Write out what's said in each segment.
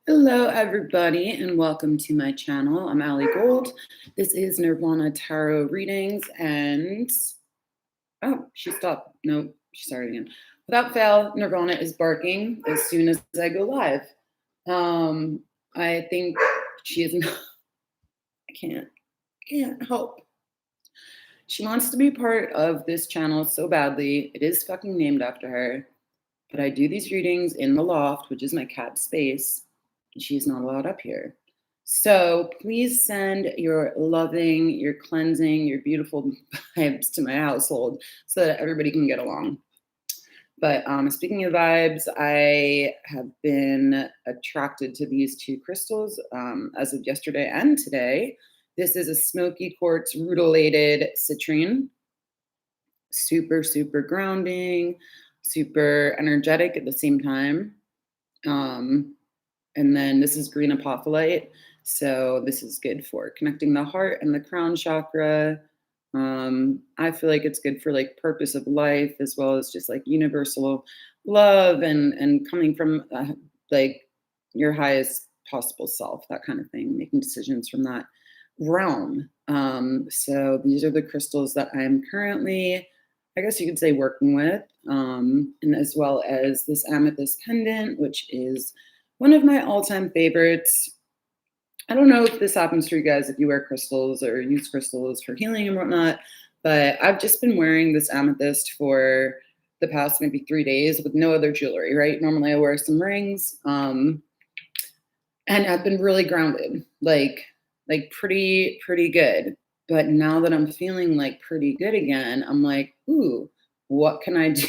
Hello, everybody, and welcome to my channel. I'm Allie Gold. This is Nirvana Tarot Readings, and oh, she stopped. No, she started again. Without fail, Nirvana is barking as soon as I go live. I think she is not. I can't help. She wants to be part of this channel so badly. It is fucking named after her, but I do these readings in the loft, which is my cat's space. She's not allowed up here. So please send your loving, your cleansing, your beautiful vibes to my household so that everybody can get along. But speaking of vibes, I have been attracted to these two crystals as of yesterday and today. This is a smoky quartz rutilated citrine. Super, super grounding, super energetic at the same time. And then this is green apophyllite. So this is good for connecting the heart and the crown chakra. I feel like it's good for like purpose of life, as well as just like universal love and coming from like your highest possible self, that kind of thing, making decisions from that realm. So these are the crystals that I'm currently, I guess you could say, working with, and as well as this amethyst pendant, which is one of my all-time favorites. I don't know if this happens for you guys if you wear crystals or use crystals for healing and whatnot, but I've just been wearing this amethyst for the past maybe 3 days with no other jewelry, right? Normally I wear some rings, and I've been really grounded, like pretty good. But now that I'm feeling like pretty good again, I'm like, ooh, what can I do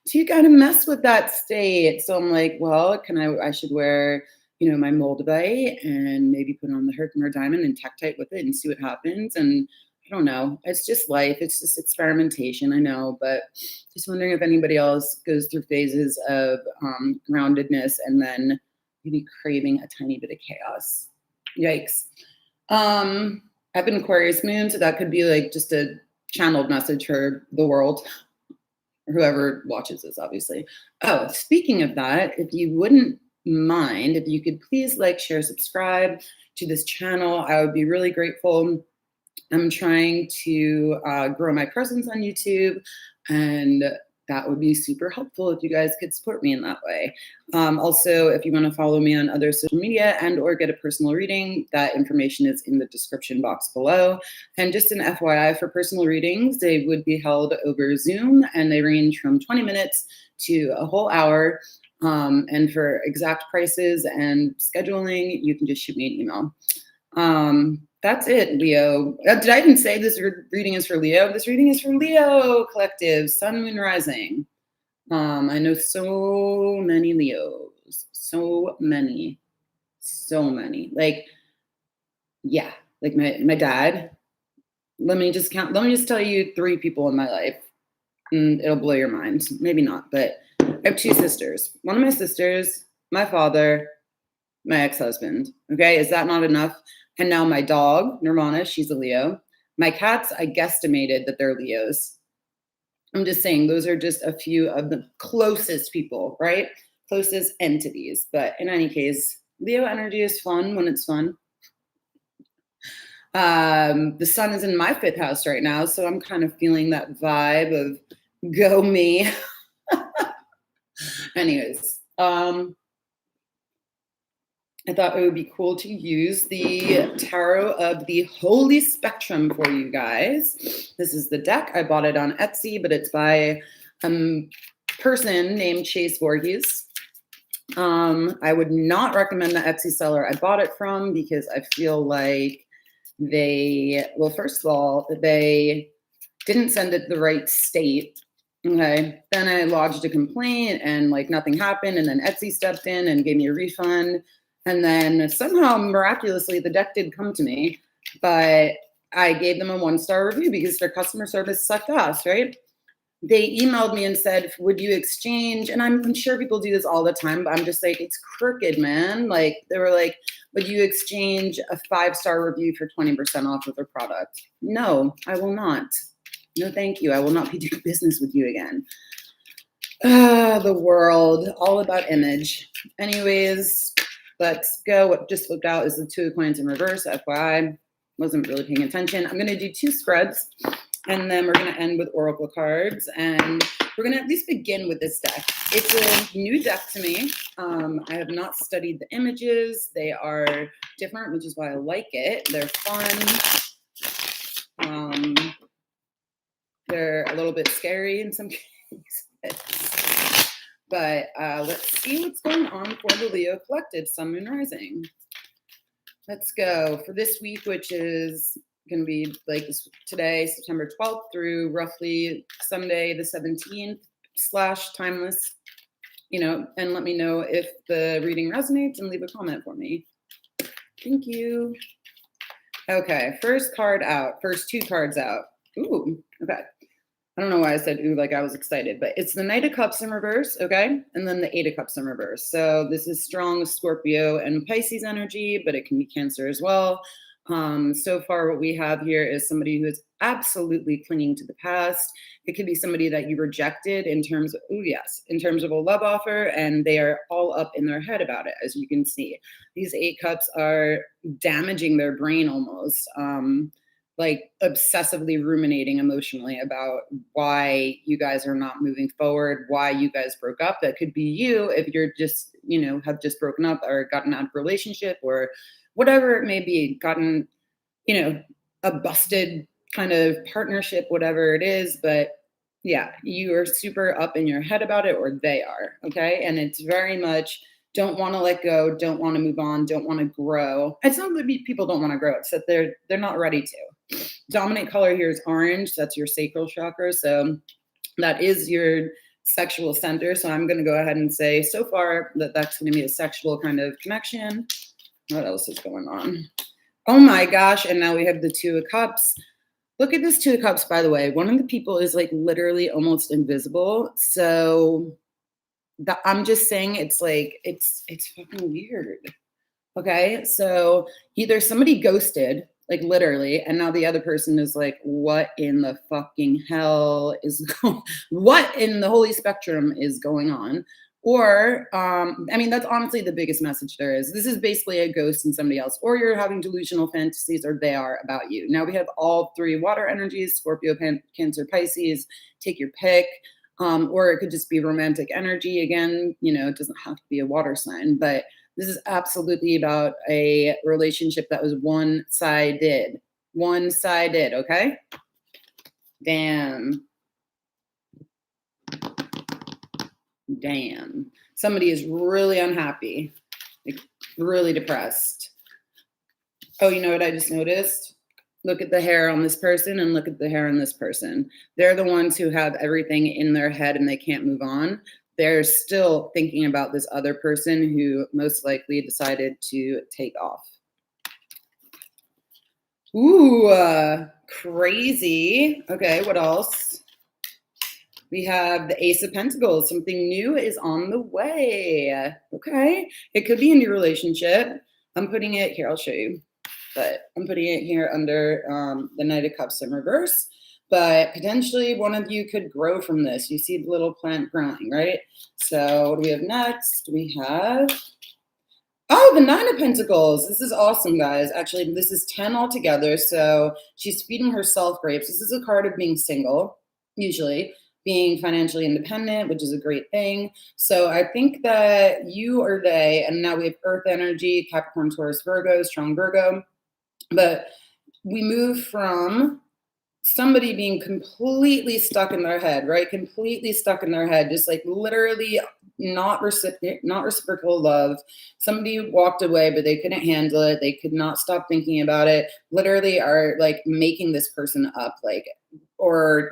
to kind of mess with that state? So I'm like, well, I should wear, my moldavite and maybe put on the Herkimer diamond and Tektite with it and see what happens. And I don't know. It's just life. It's just experimentation. I know, but just wondering if anybody else goes through phases of groundedness and then maybe craving a tiny bit of chaos. Yikes. I've been Aquarius moon, so that could be like just a channeled message for the world, or whoever watches this, obviously. Oh, speaking of that, if you wouldn't mind, if you could please like, share, subscribe to this channel, I would be really grateful. I'm trying to grow my presence on YouTube, and that would be super helpful if you guys could support me in that way. Also, if you want to follow me on other social media and or get a personal reading, that information is in the description box below. And just an FYI, for personal readings, they would be held over Zoom, and they range from 20 minutes to a whole hour. And for exact prices and scheduling, you can just shoot me an email. That's it, Leo. Did I even say this reading is for Leo? This reading is for Leo collective, Sun, Moon, Rising. I know so many Leos, so many. Like, yeah, like my dad. Let me just tell you 3 people in my life, and it'll blow your mind. Maybe not, but I have 2 sisters. One of my sisters, my father, my ex-husband. Okay, is that not enough? And now my dog, Nirvana, she's a Leo. My cats, I guesstimated that they're Leos. I'm just saying those are just a few of the closest people, right? Closest entities. But in any case, Leo energy is fun when it's fun. The sun is in my 5th house right now, so I'm kind of feeling that vibe of go me. Anyways, I thought it would be cool to use the Tarot of the Holy Spectrum for you guys. This is the deck. I bought it on Etsy, but it's by a person named Chase Voorhees. I would not recommend the Etsy seller I bought it from because I feel like first of all, they didn't send it the right state. Okay. Then I lodged a complaint and like nothing happened. And then Etsy stepped in and gave me a refund. And then somehow miraculously the deck did come to me, but I gave them a 1-star review because their customer service sucked ass, right? They emailed me and said, would you exchange? And I'm sure people do this all the time, but I'm just like, it's crooked, man. Like they were like, would you exchange a 5-star review for 20% off of their product? No, I will not. No, thank you. I will not be doing business with you again. The world, all about image. Anyways, Let's go. What just flipped out is the Two of Coins in reverse. FYI, wasn't really paying attention. I'm going to do 2 spreads, and then we're going to end with oracle cards. And we're going to at least begin with this deck. It's a new deck to me. I have not studied the images. They are different, which is why I like it. They're fun. They're a little bit scary in some cases. But let's see what's going on for the Leo Collective, Sun, Moon, Rising. Let's go for this week, which is going to be like today, September 12th through roughly Sunday the 17th / timeless, and let me know if the reading resonates and leave a comment for me. Thank you. Okay, first 2 cards out. Ooh, okay. I don't know why I said ooh like I was excited, but it's the Knight of Cups in reverse, okay? And then the 8 of Cups in reverse. So this is strong Scorpio and Pisces energy, but it can be Cancer as well. So far what we have here is somebody who is absolutely clinging to the past. It could be somebody that you rejected in terms of a love offer, and they are all up in their head about it, as you can see. These 8 cups are damaging their brain almost. Like obsessively ruminating emotionally about why you guys are not moving forward, why you guys broke up. That could be you if you're just, have just broken up or gotten out of a relationship or whatever it may be, gotten, a busted kind of partnership, whatever it is. But yeah, you are super up in your head about it, or they are, okay? And it's very much don't want to let go, don't want to move on, don't want to grow. It's not that people don't want to grow, it's that they're not ready to. Dominant color here is orange. That's your sacral chakra. So that is your sexual center. So I'm going to go ahead and say so far that that's going to be a sexual kind of connection. What else is going on? Oh my gosh. And now we have the 2 of Cups. Look at this 2 of Cups, by the way. One of the people is like literally almost invisible. So I'm just saying it's like, it's fucking weird. Okay. So either somebody ghosted, like literally, and now the other person is like, what in the fucking hell is what in the holy spectrum is going on? Or that's honestly the biggest message there is. This is basically a ghost in somebody else, or you're having delusional fantasies, or they are about you. Now we have all 3 water energies: Scorpio, Cancer, Pisces. Take your pick. Or it could just be romantic energy. Again, it doesn't have to be a water sign, but this is absolutely about a relationship that was one-sided. One-sided, okay? Damn. Somebody is really unhappy, like really depressed. Oh, you know what I just noticed? Look at the hair on this person and look at the hair on this person. They're the ones who have everything in their head and they can't move on. They're still thinking about this other person who most likely decided to take off. Ooh, crazy. Okay, what else? We have the Ace of Pentacles. Something new is on the way. Okay, it could be a new relationship. I'm putting it here. I'll show you. But I'm putting it here under the Knight of Cups in reverse. But potentially one of you could grow from this. You see the little plant growing, right? So what do we have next? We have, the 9 of Pentacles. This is awesome, guys. Actually, this is 10 altogether. So she's feeding herself grapes. This is a card of being single, usually. Being financially independent, which is a great thing. So I think that you or they, and now we have Earth energy, Capricorn, Taurus, Virgo, strong Virgo. But we move from somebody being completely stuck in their head, right? Completely stuck in their head, just like literally not reciprocal love. Somebody walked away, but they couldn't handle it. They could not stop thinking about it. Literally are like making this person up, like, or,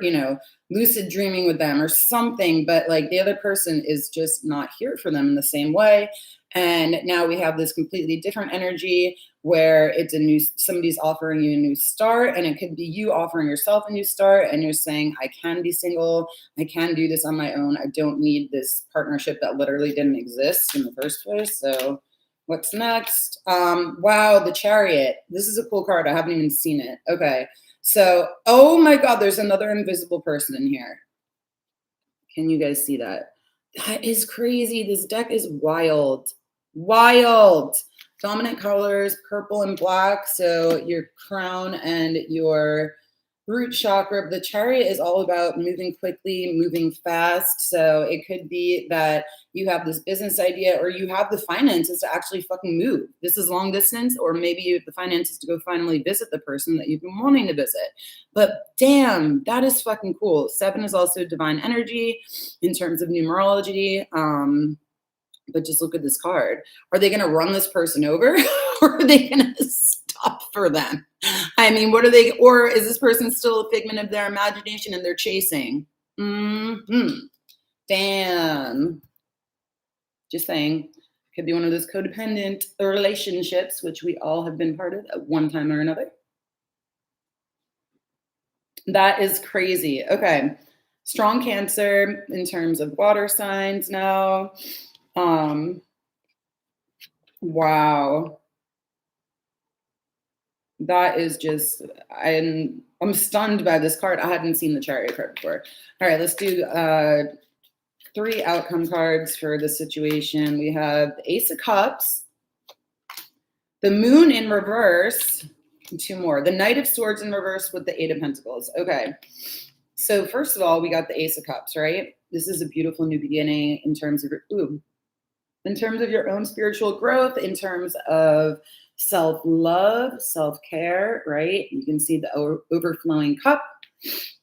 lucid dreaming with them or something. But like the other person is just not here for them in the same way. And now we have this completely different energy where it's somebody's offering you a new start, and it could be you offering yourself a new start, and you're saying, I can be single, I can do this on my own, I don't need this partnership that literally didn't exist in the first place. So what's next? Wow, the Chariot. This is a cool card. I haven't even seen it. Okay, so oh my god, there's another invisible person in here. Can you guys see that? That is crazy. This deck is wild. Wild. Dominant colors, purple and black. So your crown and your root chakra. The chariot is all about moving quickly, moving fast. So it could be that you have this business idea or you have the finances to actually fucking move. This is long distance, or maybe you have the finances to go finally visit the person that you've been wanting to visit. But damn, that is fucking cool. 7 is also divine energy in terms of numerology. But just look at this card. Are they going to run this person over or are they going to stop for them? I mean, what are they, or is this person still a figment of their imagination and they're chasing? Damn. Just saying. Could be one of those codependent relationships, which we all have been part of at one time or another. That is crazy. Okay. Strong Cancer in terms of water signs now. Wow. That is just, I'm stunned by this card. I hadn't seen the Chariot card before. All right, let's do 3 outcome cards for the situation. We have the Ace of Cups, the Moon in reverse, and 2 more. The Knight of Swords in reverse with the 8 of Pentacles. Okay. So first of all, we got the Ace of Cups, right? This is a beautiful new beginning in terms of your own spiritual growth, in terms of self-love, self-care, right? You can see the overflowing cup.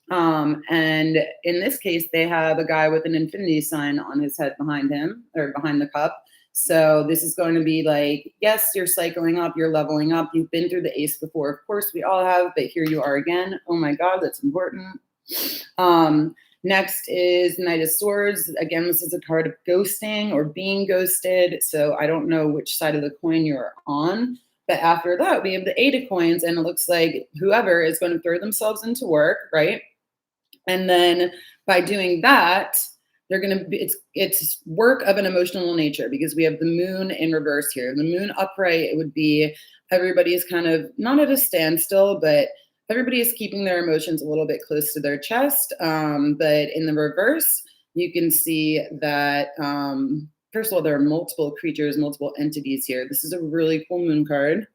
And in this case, they have a guy with an infinity sign on his head behind him, or behind the cup. So this is going to be like, yes, you're cycling up, you're leveling up. You've been through the Ace before. Of course, we all have, but here you are again. Oh my God, that's important. Next is Knight of Swords. Again, this is a card of ghosting or being ghosted. So I don't know which side of the coin you're on. But after that, we have the 8 of Coins, and it looks like whoever is going to throw themselves into work, right? And then by doing that, they're going to be, it's work of an emotional nature, because we have the Moon in reverse here. The Moon upright, it would be everybody is kind of not at a standstill, but everybody is keeping their emotions a little bit close to their chest. But in the reverse, you can see that, first of all, there are multiple creatures, multiple entities here. This is a really cool Moon card.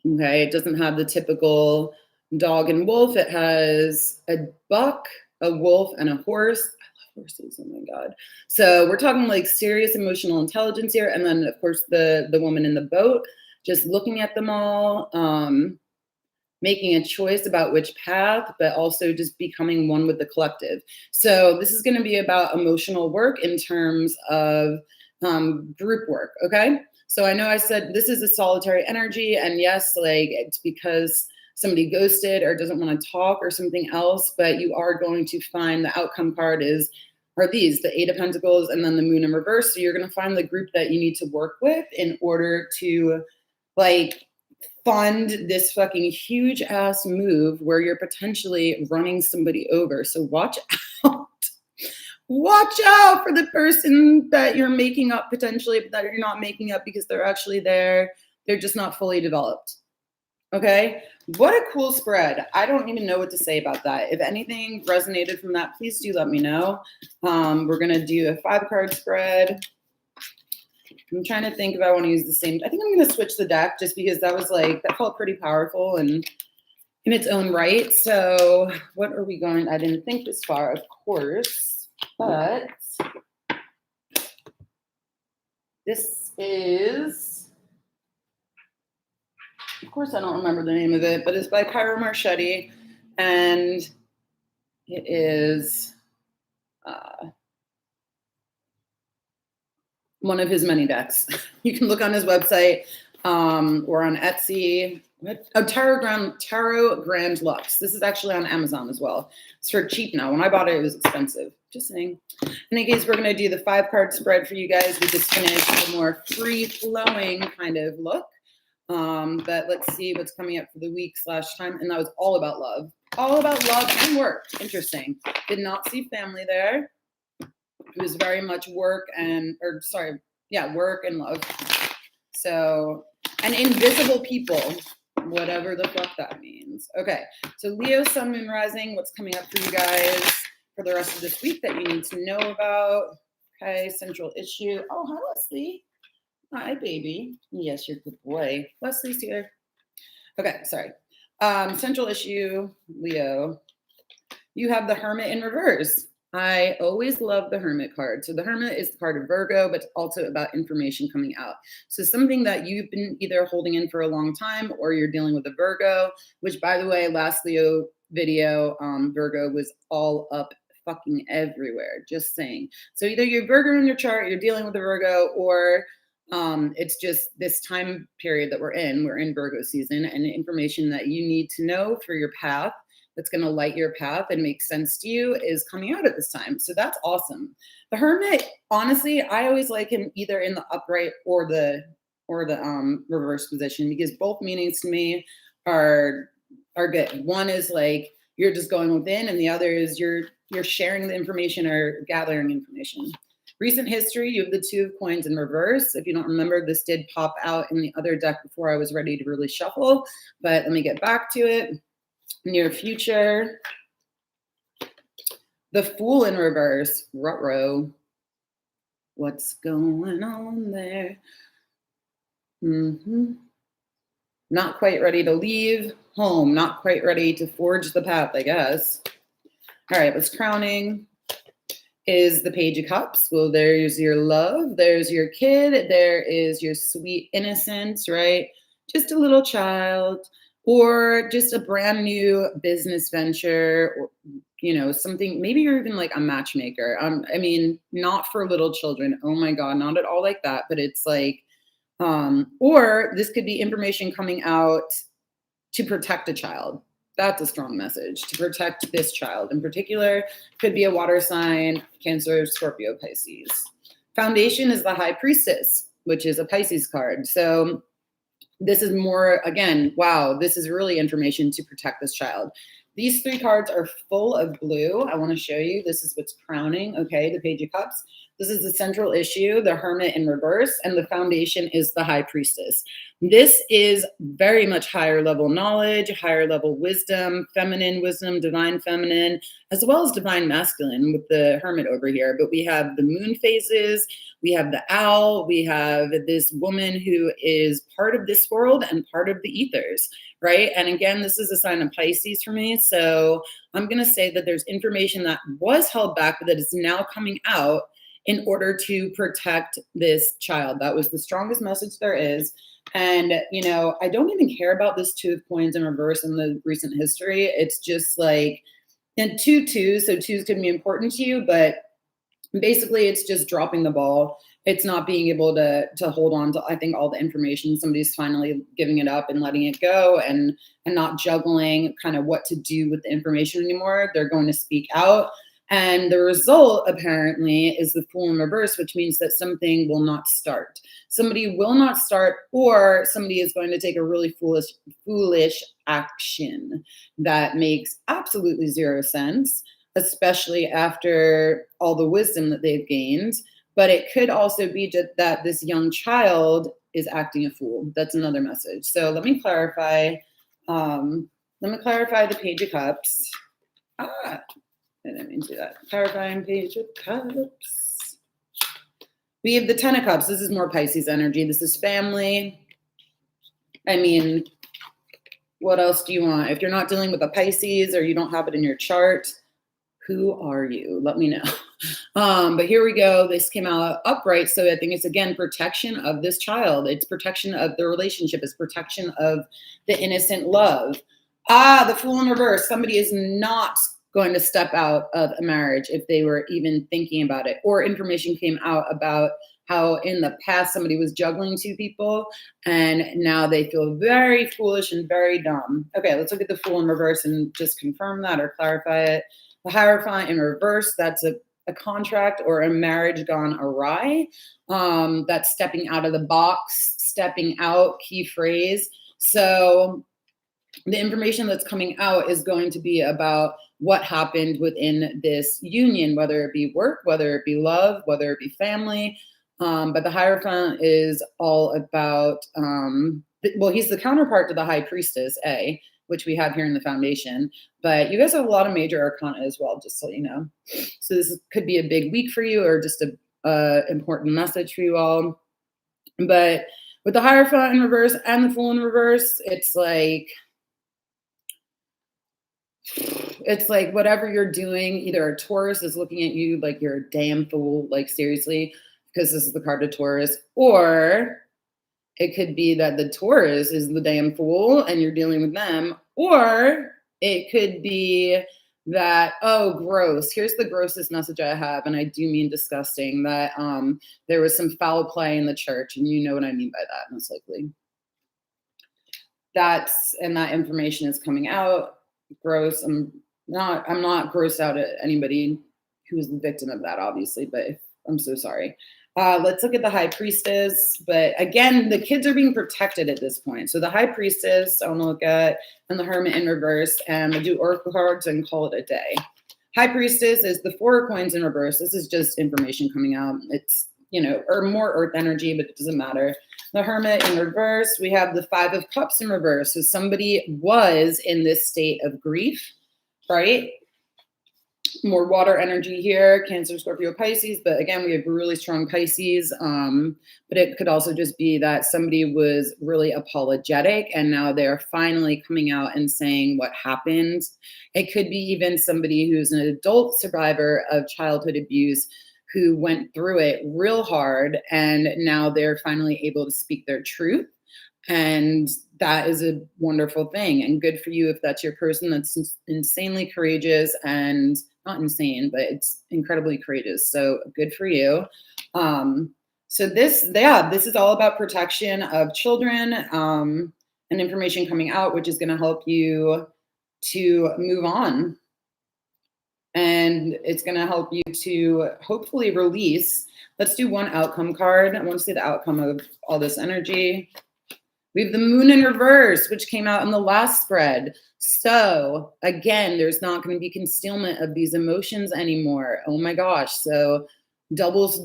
Okay, it doesn't have the typical dog and wolf. It has a buck, a wolf, and a horse. I love horses, oh my God. So we're talking like serious emotional intelligence here. And then of course the woman in the boat, just looking at them all, making a choice about which path, but also just becoming one with the collective. So this is going to be about emotional work in terms of group work, okay? So I know I said this is a solitary energy, and yes, like it's because somebody ghosted or doesn't want to talk or something else, but you are going to find the outcome card are these, the 8 of Pentacles and then the Moon in reverse. So you're going to find the group that you need to work with in order to like fund this fucking huge ass move where you're potentially running somebody over. So watch out. Watch out for the person that you're making up potentially, but that you're not making up because they're actually there. They're just not fully developed. Okay. What a cool spread. I don't even know what to say about that. If anything resonated from that, please do let me know. We're going to do a 5-card spread. I'm trying to think if I want to use the same. I think I'm going to switch the deck just because that was like, that felt pretty powerful and in its own right. So what are we going? I didn't think this far, of course, but this is, of course, I don't remember the name of it, but it's by Pyro Marchetti, and it is one of his many decks. You can look on his website or on Etsy. Tarot Grand Lux. This is actually on Amazon as well. It's for cheap now. When I bought it, it was expensive. Just saying. In any case, we're going to do the 5-card spread for you guys. We just finished a more free-flowing kind of look. But let's see what's coming up for the week / time. And that was all about love. All about love and work. Interesting. Did not see family there. It was very much work and love. So, and invisible people, whatever the fuck that means. Okay, so Leo, Sun, Moon, Rising, what's coming up for you guys for the rest of this week that you need to know about? Okay, central issue. Oh, hi, Leslie. Hi, baby. Yes, you're a good boy. Leslie's here. Okay, sorry. Central issue, Leo. You have the Hermit in reverse. I always love the Hermit card. So the Hermit is the card of Virgo, but it's also about information coming out. So something that you've been either holding in for a long time or you're dealing with a Virgo, which by the way, last Leo video, Virgo was all up fucking everywhere. Just saying. So either you're Virgo in your chart, you're dealing with a Virgo, or it's just this time period that we're in. We're in Virgo season, and information that you need to know for your path that's going to light your path and make sense to you is coming out at this time. So that's awesome. The Hermit, honestly, I always like him either in the upright or the reverse position, because both meanings to me are good. One is like you're just going within, and the other is you're sharing the information or gathering information. Recent history, you have the Two of Coins in reverse. If you don't remember, this did pop out in the other deck before I was ready to really shuffle, but let me get back to it. Near future, the Fool in reverse. Ruh-roh. What's going on there? Not quite ready to leave home. Not quite ready to forge the path, I guess. All right, what's crowning is the Page of Cups. Well, there's your love. There's your kid. There is your sweet innocence, right? Just a little child, or just a brand new business venture, or something. Maybe you're even like a matchmaker. I mean, not for little children. Oh my God, not at all like that. But it's like, or this could be information coming out to protect a child. That's a strong message, to protect this child in particular. Could be a water sign, Cancer, Scorpio, Pisces. Foundation is the High Priestess, which is a Pisces card. So this is more, again, wow, this is really information to protect this child. These three cards are full of blue. I want to show you. This is what's crowning, okay, the Page of Cups. This is the central issue, the Hermit in reverse, and the foundation is the High Priestess. This is very much higher level knowledge, higher level wisdom, divine feminine, as well as divine masculine with the Hermit over here. But we have the moon phases, we have the owl, we have this woman who is part of this world and part of the ethers, right? And again, this is a sign of Pisces for me. So I'm going to say that there's information that was held back, but that is now coming out in order to protect this child. That was the strongest message there is. And, I don't even care about this Two of Coins in reverse in the recent history. It's just like, and two twos, so twos can be important to you, but basically it's just dropping the ball. It's not being able to hold on to, I think, all the information. Somebody's finally giving it up and letting it go, and not juggling kind of what to do with the information anymore. They're going to speak out. And the result, apparently, is the Fool in reverse, which means that something will not start. Somebody will not start, or somebody is going to take a really foolish action that makes absolutely zero sense, especially after all the wisdom that they've gained. But it could also be just that this young child is acting a fool. That's another message. So let me clarify. The Page of Cups. I didn't mean to do that. Clarifying Page of Cups. We have the Ten of Cups. This is more Pisces energy. This is family. I mean, what else do you want? If you're not dealing with a Pisces or you don't have it in your chart, who are you? Let me know. But here we go. This came out upright. So I think it's, again, protection of this child. It's protection of the relationship. It's protection of the innocent love. The Fool in reverse. Somebody is not going to step out of a marriage if they were even thinking about it, or information came out about how in the past somebody was juggling two people and now they feel very foolish and very dumb. Okay, let's look at the Fool in reverse and just confirm that or clarify it. The Hierophant in reverse, that's a contract or a marriage gone awry. That's stepping out of the box, stepping out, key phrase. So the information that's coming out is going to be about what happened within this union, whether it be work, whether it be love, whether it be family. But the Hierophant is all about, he's the counterpart to the High Priestess, which we have here in the foundation. But you guys have a lot of major arcana as well, just so you know. So this could be a big week for you, or just a important message for you all. But with the Hierophant in reverse and the Fool in reverse, it's like whatever you're doing, either a Taurus is looking at you like you're a damn fool, like seriously, because this is the card of Taurus, or it could be that the Taurus is the damn fool and you're dealing with them, or it could be that, oh, gross. Here's the grossest message I have, and I do mean disgusting, that there was some foul play in the church, and you know what I mean by that, most likely. That information is coming out. Gross. I'm not grossed out at anybody who's the victim of that, obviously, but I'm so sorry. Let's look at the High Priestess. But again, the kids are being protected at this point. So the High Priestess, I want to look at, and the Hermit in reverse, and we'll do Oracle cards and call it a day. High Priestess is the Four of Coins in reverse. This is just information coming out. It's, or more earth energy, but it doesn't matter. The Hermit in reverse, we have the Five of Cups in reverse. So somebody was in this state of grief, right? More water energy here, Cancer, Scorpio, Pisces. But again, we have really strong Pisces. But it could also just be that somebody was really apologetic and now they're finally coming out and saying what happened. It could be even somebody who's an adult survivor of childhood abuse who went through it real hard and now they're finally able to speak their truth. And that is a wonderful thing and good for you if that's your person that's insanely courageous, and not insane, but it's incredibly courageous. So good for you. So this is all about protection of children and information coming out, which is going to help you to move on. And it's going to help you to hopefully release. Let's do one outcome card. I want to see the outcome of all this energy. We have the Moon in reverse, which came out in the last spread. So again, there's not going to be concealment of these emotions anymore. Oh my gosh. So doubles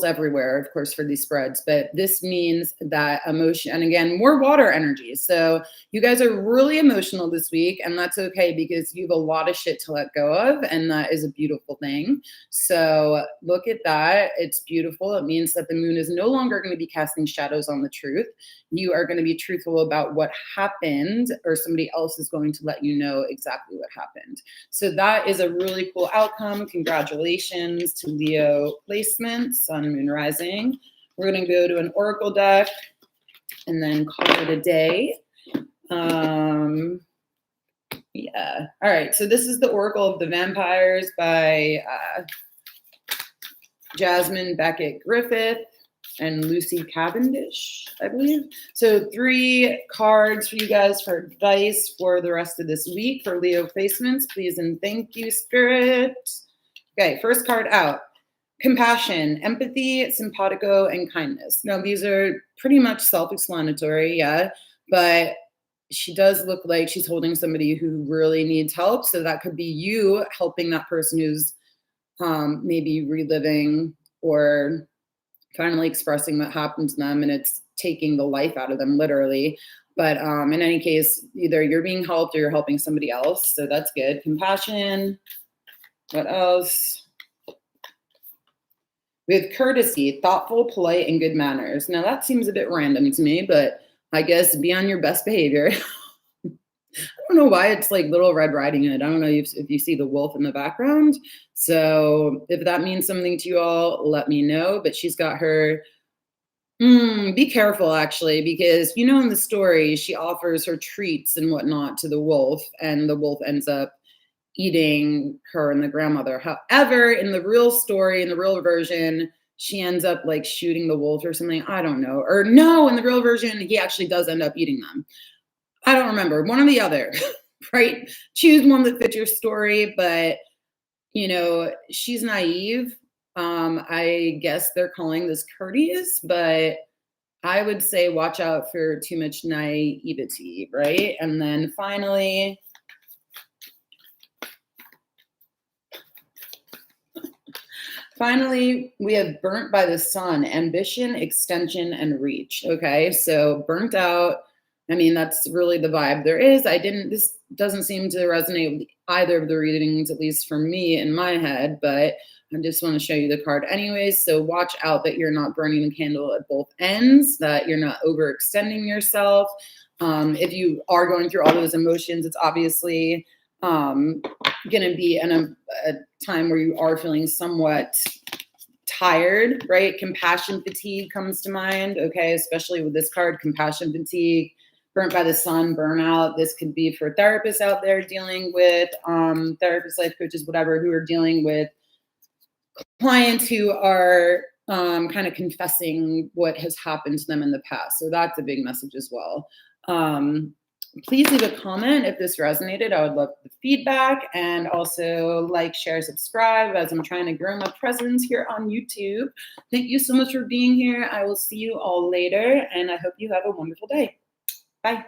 everywhere, of course, for these spreads, but this means that emotion, and again, more water energy. So you guys are really emotional this week, and that's okay because you have a lot of shit to let go of, and that is a beautiful thing. So look at that. It's beautiful. It means that the moon is no longer going to be casting shadows on the truth. You are going to be truthful about what happened, or somebody else is going to let you know exactly what happened. So that is a really cool outcome. Congratulations to Leo placement, Sun, Moon, Rising. We're going to go to an oracle deck and then call it a day. Yeah. All right. So this is the Oracle of the Vampires by Jasmine Beckett Griffith and Lucy Cavendish, I believe. So 3 cards for you guys for advice for the rest of this week for Leo placements. Please and thank you, Spirit. Okay, first card out. Compassion, empathy, simpatico, and kindness. Now, these are pretty much self-explanatory, yeah, but she does look like she's holding somebody who really needs help. So that could be you helping that person who's maybe reliving or finally expressing what happened to them, and it's taking the life out of them, literally. But in any case, either you're being helped or you're helping somebody else. So that's good. Compassion. What else? We have courtesy, thoughtful, polite, and good manners. Now that seems a bit random to me, but I guess be on your best behavior. I don't know why it's like Little Red Riding Hood. I don't know if you see the wolf in the background. So if that means something to you all, let me know. But she's got her, be careful actually, because in the story, she offers her treats and whatnot to the wolf, and the wolf ends up eating her and the grandmother. However, in the real story, in the real version, she ends up like shooting the wolf or something. I don't know. Or no, in the real version, he actually does end up eating them. I don't remember. One or the other, right? Choose one that fits your story, but she's naive. I guess they're calling this courteous, but I would say watch out for too much naivety, right? And then finally, we have burnt by the sun, ambition, extension, and reach. Okay, so burnt out. I mean, that's really the vibe there is. This doesn't seem to resonate with either of the readings, at least for me in my head, but I just want to show you the card anyways. So watch out that you're not burning the candle at both ends, that you're not overextending yourself. If you are going through all those emotions, it's obviously going to be a time where you are feeling somewhat tired, right? Compassion fatigue comes to mind, okay? Especially with this card, compassion fatigue, burnt by the sun, burnout. This could be for therapists out there dealing with therapists, life coaches, whatever, who are dealing with clients who are kind of confessing what has happened to them in the past. So that's a big message as well. Please leave a comment if this resonated. I would love the feedback, and also like, share, subscribe as I'm trying to grow my presence here on YouTube. Thank you so much for being here. I will see you all later, and I hope you have a wonderful day. Bye.